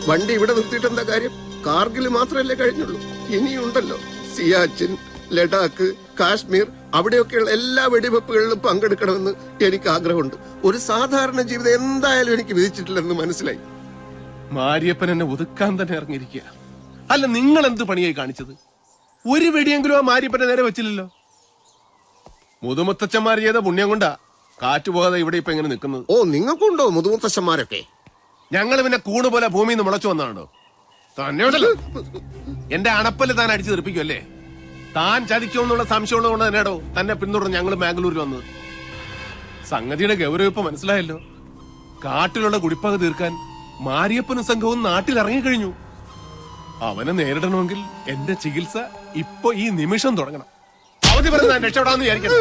വണ്ടി ഇവിടെ നിർത്തിയിട്ട് എന്താ കാര്യം? കാർഗിൽ മാത്രമല്ലേ കഴിഞ്ഞുള്ളൂ, ഇനിയുണ്ടല്ലോ സിയാച്ചിൻ, ലഡാക്ക്, കാശ്മീർ, അവിടെയൊക്കെയുള്ള എല്ലാ വെടിവെപ്പുകളിലും പങ്കെടുക്കണമെന്ന് എനിക്ക് ആഗ്രഹമുണ്ട്. ഒരു സാധാരണ ജീവിതം എന്തായാലും എനിക്ക് വിധിച്ചിട്ടില്ലെന്ന് മനസ്സിലായി. മാരിയപ്പൻ എന്നെ ഒതുക്കാൻ തന്നെ ഇറങ്ങിയിരിക്കുക. അല്ല, നിങ്ങൾ എന്ത് പണിയായി കാണിച്ചത്? ഒരു വെടിയെങ്കിലും ആ മാരിയപ്പനെ നേരെ വെച്ചില്ലല്ലോ. മുതുമുത്തച്ഛന്മാർ ചെയ്ത പുണ്യം കൊണ്ടാ കാറ്റ് പോകാതെ ഇവിടെ ഇപ്പൊ എങ്ങനെ നിൽക്കുന്നത്. ഓ, നിങ്ങൾക്കുണ്ടോ മുതുമുത്തച്ഛന്മാരൊക്കെ? ഞങ്ങൾ പിന്നെ കൂണ് പോലെ ഭൂമിയിൽ നിന്ന് മുളച്ചു വന്നാണോ? തന്നെയുണ്ടല്ലോ എന്റെ അണപ്പല് താൻ അടിച്ചു തെറിപ്പിക്കുമല്ലേ? താൻ ചതിക്കുമെന്നുള്ള സംശയമുള്ളതുകൊണ്ട് തന്നെയാടോ തന്നെ പിന്തുടർന്ന് ഞങ്ങൾ ബാംഗ്ലൂരിൽ വന്നത്. സംഗതിയുടെ ഗൗരവം ഇപ്പൊ മനസ്സിലായല്ലോ. കാട്ടിലുള്ള കുടിപ്പക തീർക്കാൻ മാരിയപ്പനും സംഘവും നാട്ടിൽ ഇറങ്ങിക്കഴിഞ്ഞു. അവനെ നേരിടണമെങ്കിൽ എന്റെ ചികിത്സ ഇപ്പൊ ഈ നിമിഷം തുടങ്ങണം. അവധി പറഞ്ഞ രക്ഷപ്പെടാന്ന് വിചാരിക്കണം.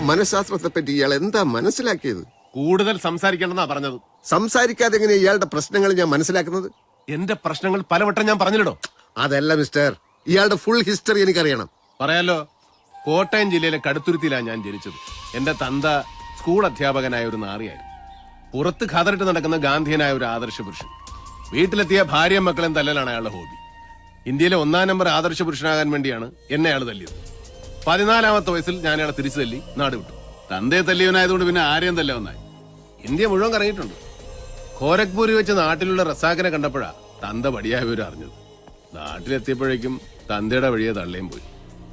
മനഃശാസ്ത്രത്തെ പറ്റി ഇയാൾ എന്താ മനസ്സിലാക്കിയത്? കൂടുതൽ സംസാരിക്കണമെന്നാ പറഞ്ഞത്. സംസാരിക്കാതെ എങ്ങനെ ഇയാളുടെ പ്രശ്നങ്ങൾ ഞാൻ മനസ്സിലാക്കുന്നത്? എന്റെ പ്രശ്നങ്ങൾ പലവട്ടം ഞാൻ പറഞ്ഞില്ലടോ. അതല്ല മിസ്റ്റർ, ഇയാളുടെ ഫുൾ ഹിസ്റ്ററി എനിക്കറിയണം. പറയാലോ. കോട്ടയം ജില്ലയിലെ കടുത്തുരുത്തിയിലാണ് ഞാൻ ജനിച്ചത്. എന്റെ തന്ത സ്കൂൾ അധ്യാപകനായ ഒരു നാറിയായിരുന്നു. പുറത്ത് ഖതറിട്ട് നടക്കുന്ന ഗാന്ധിയനായ ഒരു ആദർശ പുരുഷൻ. വീട്ടിലെത്തിയ ഭാര്യയും മക്കളും തല്ലലാണ് അയാളുടെ ഹോബി. ഇന്ത്യയിലെ 1-ാം നമ്പർ ആദർശ പുരുഷനാകാൻ വേണ്ടിയാണ് എന്നെ അയാൾ തല്ലിയത്. 14-ാമത്തെ വയസ്സിൽ ഞാൻ അയാളെ തിരിച്ചു തല്ലി നാട് വിട്ടു. തന്തയെ തല്ലിയവനായതുകൊണ്ട് പിന്നെ ആരെയും തല്ലവനായി. ഇന്ത്യ മുഴുവൻ കറങ്ങിയിട്ടുണ്ട്. ഖോരഗ്പൂരിൽ വെച്ച് നാട്ടിലുള്ള റസാഖിനെ കണ്ടപ്പോഴാ തന്ത വടിയായ വിവരം അറിഞ്ഞത്. നാട്ടിലെത്തിയപ്പോഴേക്കും തന്തയുടെ വഴിയെ തള്ളയും പോയി.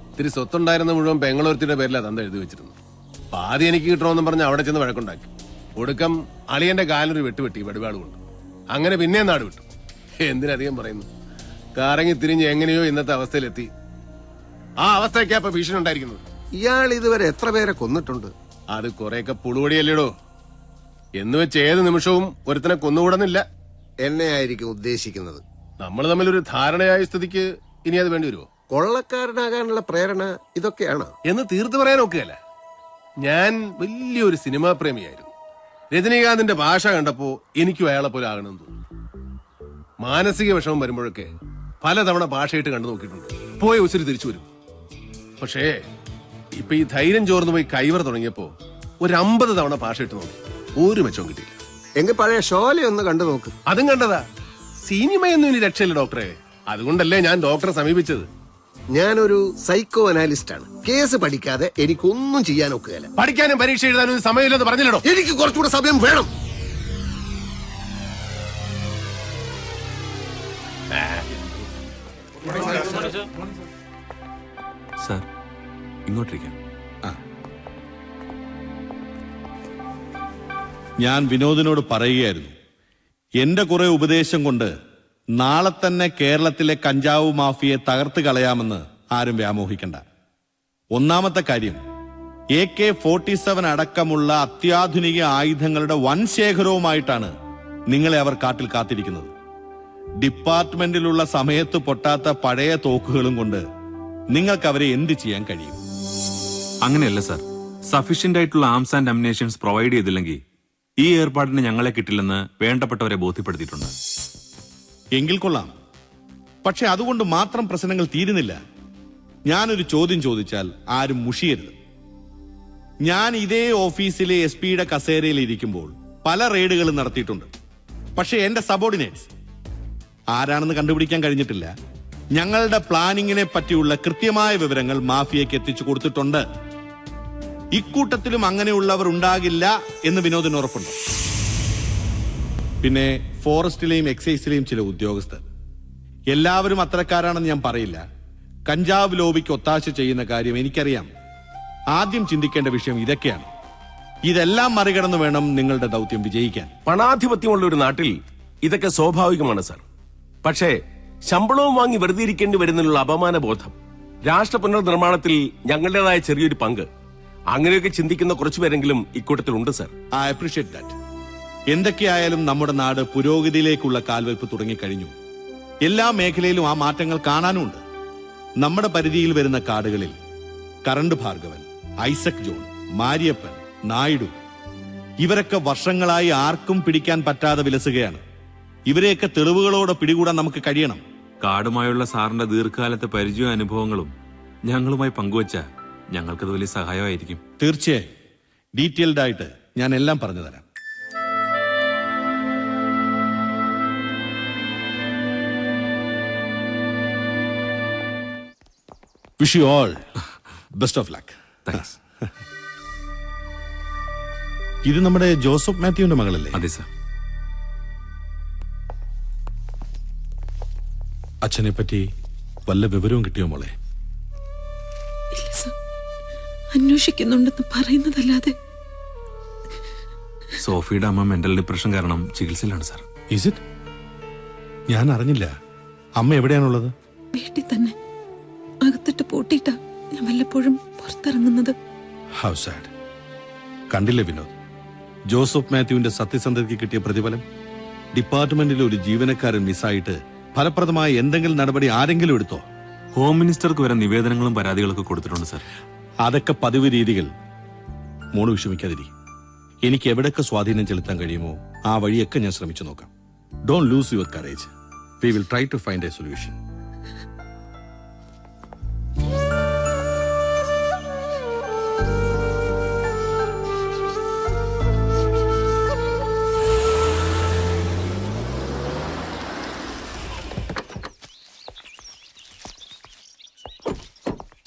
ഇത്തിരി സ്വത്തുണ്ടായിരുന്ന മുഴുവൻ പെങ്ങളൊരുത്തിയുടെ പേരിലാണ് തന്ത എഴുതി വെച്ചിരുന്നത്. പാതി എനിക്ക് കിട്ടണമെന്നും പറഞ്ഞ് അവിടെ ചെന്ന് വഴക്കുണ്ടാക്കി. ഒടുക്കം അളിയന്റെ കാലിനൊരു വെട്ടുവെട്ടി വെടിവാള് കൊണ്ട്. അങ്ങനെ പിന്നെ നാട് വിട്ടു. എന്തിനധികം പറയുന്നു. കറങ്ങി തിരിഞ്ഞ് എങ്ങനെയോ ഇന്നത്തെ അവസ്ഥയിലെത്തി. ആ അവസ്ഥയ്ക്കാ ഇപ്പൊ ഭീഷണി ഉണ്ടായിരിക്കുന്നത്. ഇയാൾ ഇതുവരെ എത്ര പേരെ കൊന്നിട്ടുണ്ട്? അത് കുറെയൊക്കെ പുളുവടിയല്ലേടോ. എന്ന് വെച്ച് ഏത് നിമിഷവും ഒരുത്തനെ കൊന്നുകൂടുന്നില്ല. എന്നെ ആയിരിക്കും ഉദ്ദേശിക്കുന്നത്. നമ്മൾ തമ്മിലൊരു ധാരണയായ സ്ഥിതിക്ക് ഇനി അത് വേണ്ടി വരുമോ? കൊള്ളക്കാരനാകാനുള്ള പ്രേരണ ഇതൊക്കെയാണ് എന്ന് തീർത്ത് പറയാൻ നോക്കുകയല്ല. ഞാൻ വലിയൊരു സിനിമാ പ്രേമിയായിരുന്നു. രജനീകാന്തിന്റെ ഭാഷ കണ്ടപ്പോ എനിക്കും അയാളെ പോലെ ആകണമെന്ന് തോന്നുന്നു. മാനസിക വിഷമം വരുമ്പോഴൊക്കെ പലതവണ ഭാഷയിട്ട് കണ്ടു നോക്കിയിട്ടുണ്ട്. പോയ ഉസിരി തിരിച്ചു വരും. പക്ഷേ ഇപ്പൊ ഈ ധൈര്യം ചോർന്നു പോയി കൈവർ തുടങ്ങിയപ്പോ ഒരു 50 തവണ ഭാഷയിട്ട് നോക്കി, ഒരു മെച്ചവും കിട്ടിയില്ല. എങ്കിൽ പഴയ ഷോലെ ഒന്ന് കണ്ടു നോക്ക്. അതും കണ്ടതാ. സിനിമയൊന്നും ഇനി രക്ഷയില്ല ഡോക്ടറെ. അതുകൊണ്ടല്ലേ ഞാൻ ഡോക്ടറെ സമീപിച്ചത്. ഞാനൊരു സൈക്കോ അനാലിസ്റ്റ് ആണ്. കേസ് പഠിക്കാതെ എനിക്കൊന്നും ചെയ്യാൻ ഒക്കുകയില്ല. പഠിക്കാനും പരീക്ഷ എഴുതാനും സമയമില്ലെന്ന് പറഞ്ഞില്ലടോ. എനിക്ക് കുറച്ചുകൂടെ സമയം വേണം. സാർ, ഇങ്ങോട്ടിരിക്കാം. ഞാൻ വിനോദിനോട് പറയുകയായിരുന്നു, എന്റെ കുറെ ഉപദേശം കൊണ്ട് നാളെ തന്നെ കേരളത്തിലെ കഞ്ചാവ് മാഫിയെ തകർത്ത് കളയാമെന്ന് ആരും വ്യാമോഹിക്കണ്ട. ഒന്നാമത്തെ കാര്യം, AK-47 അടക്കമുള്ള അത്യാധുനിക ആയുധങ്ങളുടെ വൻ ശേഖരവുമായിട്ടാണ് നിങ്ങളെ അവർ കാട്ടിൽ കാത്തിരിക്കുന്നത്. ഡിപ്പാർട്ട്മെന്റിലുള്ള സമയത്ത് പൊട്ടാത്ത പഴയ തോക്കുകളും കൊണ്ട് നിങ്ങൾക്ക് അവരെ എന്ത് ചെയ്യാൻ കഴിയും? അങ്ങനെയല്ല സാർ. സഫീഷ്യന്റ് ആയിട്ടുള്ള ആംസ് ആൻഡ് അമ്നേഷൻസ് പ്രൊവൈഡ് ചെയ്തില്ലെങ്കിൽ ഈ ഏർപ്പാടിന് ഞങ്ങളെ കിട്ടില്ലെന്ന് വേണ്ടപ്പെട്ടവരെ ബോധ്യപ്പെടുത്തിയിട്ടുണ്ട്. എങ്കിൽ കൊള്ളാം. പക്ഷെ അതുകൊണ്ട് മാത്രം പ്രശ്നങ്ങൾ തീരുന്നില്ല. ഞാനൊരു ചോദ്യം ചോദിച്ചാൽ ആരും മുഷിയരുത്. ഞാൻ ഇതേ ഓഫീസിലെ SP-യുടെ കസേരയിൽ ഇരിക്കുമ്പോൾ പല റെയ്ഡുകളും നടത്തിയിട്ടുണ്ട്. പക്ഷെ എന്റെ സബോർഡിനേറ്റ്സ് ആരാണെന്ന് കണ്ടുപിടിക്കാൻ കഴിഞ്ഞിട്ടില്ല. ഞങ്ങളുടെ പ്ലാനിങ്ങിനെ പറ്റിയുള്ള കൃത്യമായ വിവരങ്ങൾ മാഫിയയ്ക്ക് എത്തിച്ചു കൊടുത്തിട്ടുണ്ട്. ഇക്കൂട്ടത്തിലും അങ്ങനെയുള്ളവർ ഉണ്ടാകില്ല എന്ന് വിനോദിന് ഉറപ്പുണ്ട്. പിന്നെ ഫോറസ്റ്റിലെയും എക്സൈസിലെയും ചില ഉദ്യോഗസ്ഥർ, എല്ലാവരും അത്തരക്കാരാണെന്ന് ഞാൻ പറയില്ല. കഞ്ചാവ് ലോബിക്ക് ഒത്താശ ചെയ്യുന്ന കാര്യം എനിക്കറിയാം. ആദ്യം ചിന്തിക്കേണ്ട വിഷയം ഇതൊക്കെയാണ്. ഇതെല്ലാം മറികടന്ന് വേണം നിങ്ങളുടെ ദൗത്യം വിജയിക്കാൻ. പണാധിപത്യമുള്ള ഒരു നാട്ടിൽ ഇതൊക്കെ സ്വാഭാവികമാണ് സാർ. പക്ഷേ ശമ്പളവും വാങ്ങി വെറുതെ ഇരിക്കേണ്ടി വരുന്നതിനുള്ള അപമാനബോധം, രാഷ്ട്ര പുനർനിർമ്മാണത്തിൽ ഞങ്ങളുടേതായ ചെറിയൊരു പങ്ക്, അങ്ങനെയൊക്കെ ചിന്തിക്കുന്ന കുറച്ചുപേരെങ്കിലും ഇക്കൂട്ടത്തിലുണ്ട് സാർ. I appreciate that. എന്തൊക്കെയായാലും നമ്മുടെ നാട് പുരോഗതിയിലേക്കുള്ള കാൽവെപ്പ് തുടങ്ങിക്കഴിഞ്ഞു. എല്ലാ മേഖലയിലും ആ മാറ്റങ്ങൾ കാണാനുണ്ട്. നമ്മുടെ പരിധിയിൽ വരുന്ന കാടുകളിൽ കറണ്ട് ഭാർഗവൻ, ഐസക് ജോൺ, മാരിയപ്പൻ, നായിഡു, ഇവരൊക്കെ വർഷങ്ങളായി ആർക്കും പിടിക്കാൻ പറ്റാതെ വിലസുകയാണ്. ഇവരെയൊക്കെ തെളിവുകളോടെ പിടികൂടാൻ നമുക്ക് കഴിയണം. കാടുമായുള്ള സാറിന്റെ ദീർഘകാലത്തെ പരിചയവും അനുഭവങ്ങളും ഞങ്ങളുമായി പങ്കുവച്ച ഞങ്ങൾക്കത് വലിയ സഹായമായിരിക്കും. തീർച്ചയായും ഡീറ്റെയിൽഡ് ആയിട്ട് ഞാൻ എല്ലാം പറഞ്ഞു തരാം. Wish you all best of luck. Thanks. ഇത് നമ്മുടെ ജോസഫ് മാത്യുവിന്റെ മകളല്ലേ? അതെ സാർ. അച്ഛനെ പറ്റി വല്ല വിവരവും കിട്ടിയോ മോളെ? ഇല്ല സർ, അന്വേഷിക്കുന്നുണ്ടെന്ന് പറയുന്നതല്ലാതെ. സോഫിയുടെ അമ്മ മെന്റൽ ഡിപ്രഷൻ കാരണം ചികിത്സയിലാണ് സാർ. Is it? ഞാൻ അറിഞ്ഞില്ല. അമ്മ എവിടെയാണുള്ളത്? വീട്ടിൽ തന്നെ അകത്തിട്ട് പൂട്ടിയിട്ടാ ഞാൻ വല്ലപ്പോഴും പുറത്തിറങ്ങുന്നത്. How sad. കണ്ടില്ലേ വിനോദ്, ജോസഫ് മാത്യുവിന്റെ സത്യസന്ധതയ്ക്ക് കിട്ടിയ പ്രതിഫലം? ഡിപ്പാർട്ട്മെന്റിലെ ഒരു ജീവനക്കാരൻ മിസ്സായിട്ട് ഫലപ്രദമായ എന്തെങ്കിലും നടപടി ആരെങ്കിലും എടുത്തോ? ഹോം മിനിസ്റ്റർക്ക് വരെ നിവേദനങ്ങളും പരാതികളൊക്കെ കൊടുത്തിട്ടുണ്ട് സാർ. അതൊക്കെ പതിവ് രീതികൾ. മോള് വിഷമിക്കാതിരി. എനിക്ക് എവിടൊക്കെ സ്വാധീനം ചെലുത്താൻ കഴിയുമോ ആ വഴിയൊക്കെ ഞാൻ ശ്രമിച്ചു നോക്കാം. Don't lose your courage. We will try to find a solution.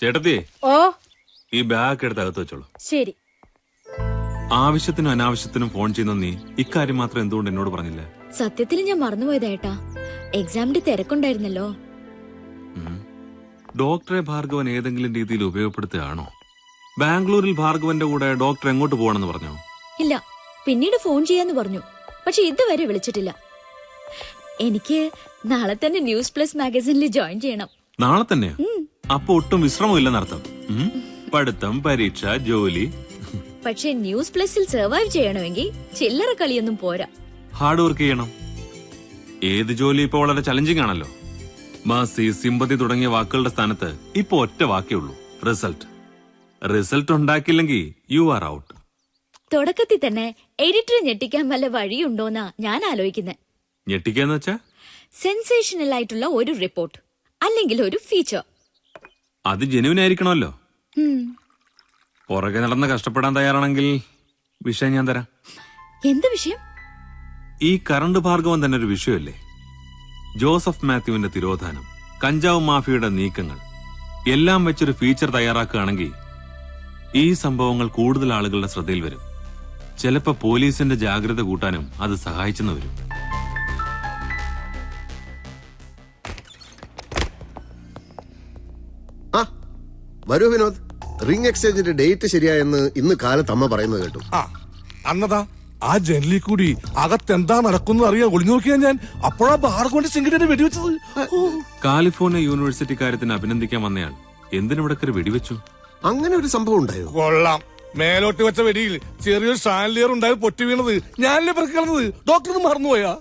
ചേട്ടത്തി, ഓ ഈ ബാഗ് എടുത്ത് അകത്ത് വെച്ചോളൂ. ശരി. ആവശ്യത്തിനും അനാവശ്യത്തിനും ഫോൺ ചെയ്യുന്ന നീ ഇക്കാര്യം മാത്രം എന്തുകൊണ്ട് എന്നോട് പറഞ്ഞില്ല? സത്യത്തിൽ ഞാൻ മറന്നുപോയതേട്ടാ. എക്സാമിന്റെ തിരക്കുണ്ടായിരുന്നല്ലോ. ഡോക്ടറെ ഭാർഗവൻ ഏതെങ്കിലും രീതിയിൽ ഉപയോഗപ്പെടുത്തുകയാണോ? ബാംഗ്ലൂരിൽ ഭാർഗവന്റെ കൂടെ ഡോക്ടർ എങ്ങോട്ട് പോകണമെന്ന് പറഞ്ഞോ? ഇല്ല, പിന്നീട് ഫോൺ ചെയ്യാന്ന് പറഞ്ഞു. പക്ഷെ ഇതുവരെ വിളിച്ചിട്ടില്ല. എനിക്ക് നാളെ തന്നെ ന്യൂസ് പ്ലസ് മാഗസിനിൽ ജോയിൻ ചെയ്യണം. നാളെ തന്നെയാ? അപ്പൊ ഒട്ടും വിശ്രമമില്ലെന്നർത്ഥം. പഠിത്തം, പരീക്ഷ, ജോലി. പക്ഷെ ന്യൂസ് പ്ലസിൽ സർവൈവ് ചെയ്യണമെങ്കിൽ ചില്ലറ കളിയൊന്നും പോരാ. ഹാർഡ് വർക്ക് ചെയ്യണം. ഏത് ജോലി ഇപ്പൊ വളരെ ചലഞ്ചിങ് ആണല്ലോ. മാസി, സിമ്പതി തുടങ്ങിയ വാക്കുകളുടെ സ്ഥാനത്ത് ഇപ്പൊ ഒറ്റ വാക്കേ ഉള്ളൂ: റിസൾട്ട്. റിസൾട്ട് ഉണ്ടാക്കില്ലെങ്കിൽ യു ആർ ഔട്ട്. തുടക്കത്തിൽ തന്നെ എഡിറ്ററെ ഞെട്ടിക്കാൻ വല്ല വഴിയുണ്ടോന്നാ ഞാൻ ആലോചിക്കുന്നത്. ഞെട്ടിക്കാന്ന് വെച്ചാ? സെൻസേഷണൽ ആയിട്ടുള്ള ഒരു റിപ്പോർട്ട് അല്ലെങ്കിൽ ഒരു ഫീച്ചർ. അത് ജെനുവിൻ ആയിരിക്കണമല്ലോ. പുറകെ നടന്ന് കഷ്ടപ്പെടാൻ തയ്യാറാണെങ്കിൽ വിഷയം ഞാൻ തരാം. എന്ത് വിഷയം? ഈ കറണ്ട് ഭാർഗവൻ തന്നെ ഒരു വിഷയമല്ലേ? ജോസഫ് മാത്യുവിന്റെ തിരോധാനം, കഞ്ചാവ് മാഫിയയുടെ നീക്കങ്ങൾ എല്ലാം വെച്ചൊരു ഫീച്ചർ തയ്യാറാക്കുകയാണെങ്കിൽ ഈ സംഭവങ്ങൾ കൂടുതൽ ആളുകളുടെ ശ്രദ്ധയിൽ വരും. ചിലപ്പോ പോലീസിന്റെ ജാഗ്രത കൂട്ടാനും അത് സഹായിച്ചെന്ന് വരും. ആ വരൂ വിനോദ്. റിംഗ് എക്സ്ചേഞ്ചിന്റെ ഡേറ്റ് ശരിയായെന്ന് ഇന്ന് കാലത്ത് അമ്മ പറയുന്നത് കേട്ടു. അന്നതാ ആ ജനലിൽ കൂടി അകത്തെന്താ നടക്കുന്നത് അറിയാൻ ഒളിഞ്ഞു നോക്കിയാ ഞാൻ. അപ്പോഴാ ഭാർഗവന്റെ സിംഗിനെ വെടിവെച്ചത്. കാലിഫോർണിയ യൂണിവേഴ്സിറ്റി കാര്യത്തിന് അഭിനന്ദിക്കാൻ വന്നയാൾ എന്തിനിവിടെ കയറി വെടിവെച്ചു? അങ്ങനെ ഒരു സംഭവം ഉണ്ടായോ? കൊള്ളാം. മേലോട്ട് വെച്ച വെടിയിൽ ചെറിയൊരു ഷാൻലിയർ ഉണ്ടായി പൊട്ടി വീണത് ഞാനല്ലേ പിറക്കുന്നത്. ഡോക്ടർ മറന്നുപോയാ?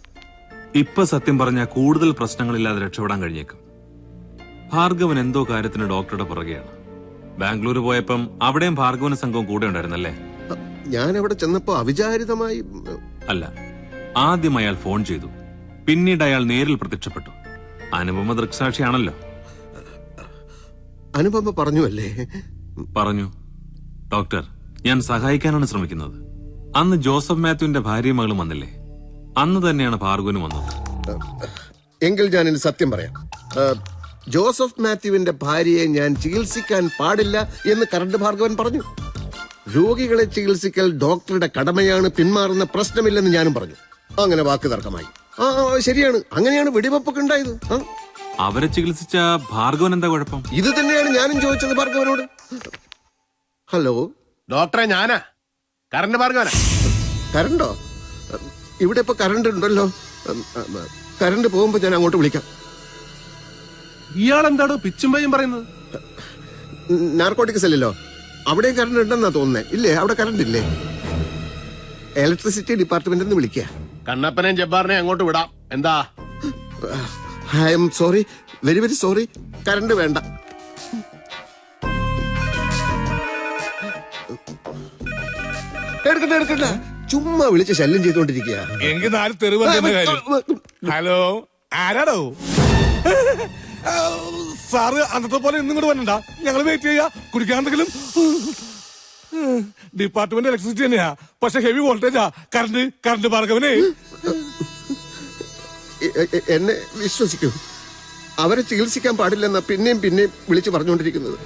ഇപ്പൊ സത്യം പറഞ്ഞാൽ കൂടുതൽ പ്രശ്നങ്ങളില്ലാതെ രക്ഷപ്പെടാൻ കഴിഞ്ഞേക്കും. ഭാർഗവൻ എന്തോ കാര്യത്തിന് ഡോക്ടറുടെ പുറകെയാണ്. ബാംഗ്ലൂർ പോയപ്പം അവിടെയും ഭാർഗവന സംഘവും കൂടെ ഉണ്ടായിരുന്നല്ലേ? ഞാൻ അവിടെ ചെന്നപ്പോ അവിചാരിതമായി. അല്ല, ആദ്യം അയാൾ ഫോൺ ചെയ്തു, പിന്നീട് അയാൾ നേരിൽ പ്രത്യക്ഷപ്പെട്ടു. അനുപമ ദൃക്സാക്ഷിയാണല്ലോ. അനുപമ പറഞ്ഞു അല്ലേ? പറഞ്ഞു. ഡോക്ടർ, ഞാൻ സഹായിക്കാനാണ് ശ്രമിക്കുന്നത്. അന്ന് ജോസഫ് മാത്യുവിന്റെ ഭാര്യയും മകളും വന്നില്ലേ? അന്ന് തന്നെയാണ് ഭാർഗവനും വന്നത്. എങ്കിൽ ഞാനിത് സത്യം പറയാം. ജോസഫ് മാത്യുവിന്റെ ഭാര്യയെ ഞാൻ ചികിത്സിക്കാൻ പാടില്ല എന്ന് കറണ്ട് ഭാർഗവൻ പറഞ്ഞു. രോഗികളെ ചികിത്സിക്കൽ ഡോക്ടറുടെ കടമയാണ്, പിന്മാറുന്ന പ്രശ്നമില്ലെന്ന് ഞാനും പറഞ്ഞു. അങ്ങനെ വാക്ക് തർക്കമായി. ആ ശരിയാണ്, അങ്ങനെയാണ് വെടിവെപ്പൊക്കെ ഉണ്ടായത്. അവരെ ചികിത്സിച്ച ഭാർഗവൻ എന്താ കുഴപ്പം? ഇത് തന്നെയാണ് ഞാനും ചോദിച്ചത് ഭാർഗവനോട്. ഹലോ ഡോക്ടറെ, ഞാനാ കറണ്ട് ഭാർഗവനാ. കറണ്ടോ? ഇവിടെ ഇപ്പൊ കറണ്ട് ഉണ്ടല്ലോ. കറണ്ട് പോകുമ്പോ ഞാൻ അങ്ങോട്ട് വിളിക്കാം. ഇയാളെന്താടോ പിച്ചും പയ്യും പറയുന്നത്? നാർക്കോട്ടിക് സെല്ലല്ലോ, അവിടെയും കറണ്ട് ഉണ്ടെന്നാ തോന്നുന്നേ. ഇല്ലേ, അവിടെ കറണ്ട് ഇല്ലേ? ഇലക്ട്രിസിറ്റി ഡിപ്പാർട്ട്മെന്റിൽ നിന്ന് വിളിക്കുക. കണ്ണപ്പനെയും ജബ്ബാറിനെയും അങ്ങോട്ട് വിടാം. എന്താ? I am sorry, very very sorry. Current വേണ്ട. എടുക്കണ്ട, ചുമ്മാ വിളിച്ച് ശല്യം ചെയ്തോണ്ടിരിക്കുക. എങ്കിൽ നാല് തെരുവ്. ഹലോ, ആരാടോ? സാറ് അന്നത്തെ പോലെ ഇന്നും കൂടെ വരണ്ട. ഞങ്ങൾ വെയിറ്റ് ചെയ്യാ. കുടിക്കാൻ എന്തെങ്കിലും? ഡിപ്പാർട്ട്മെന്റ് ഇലക്ട്രിസിറ്റി തന്നെയാ, പക്ഷെ ഹെവി വോൾട്ടേജാ. കറണ്ട് ഭാർഗവനെ. എന്നെ വിശ്വസിക്കൂ, അവരെ ചികിത്സിക്കാൻ പാടില്ലെന്ന പിന്നെയും പിന്നെയും വിളിച്ചു പറഞ്ഞുകൊണ്ടിരിക്കുന്നത്.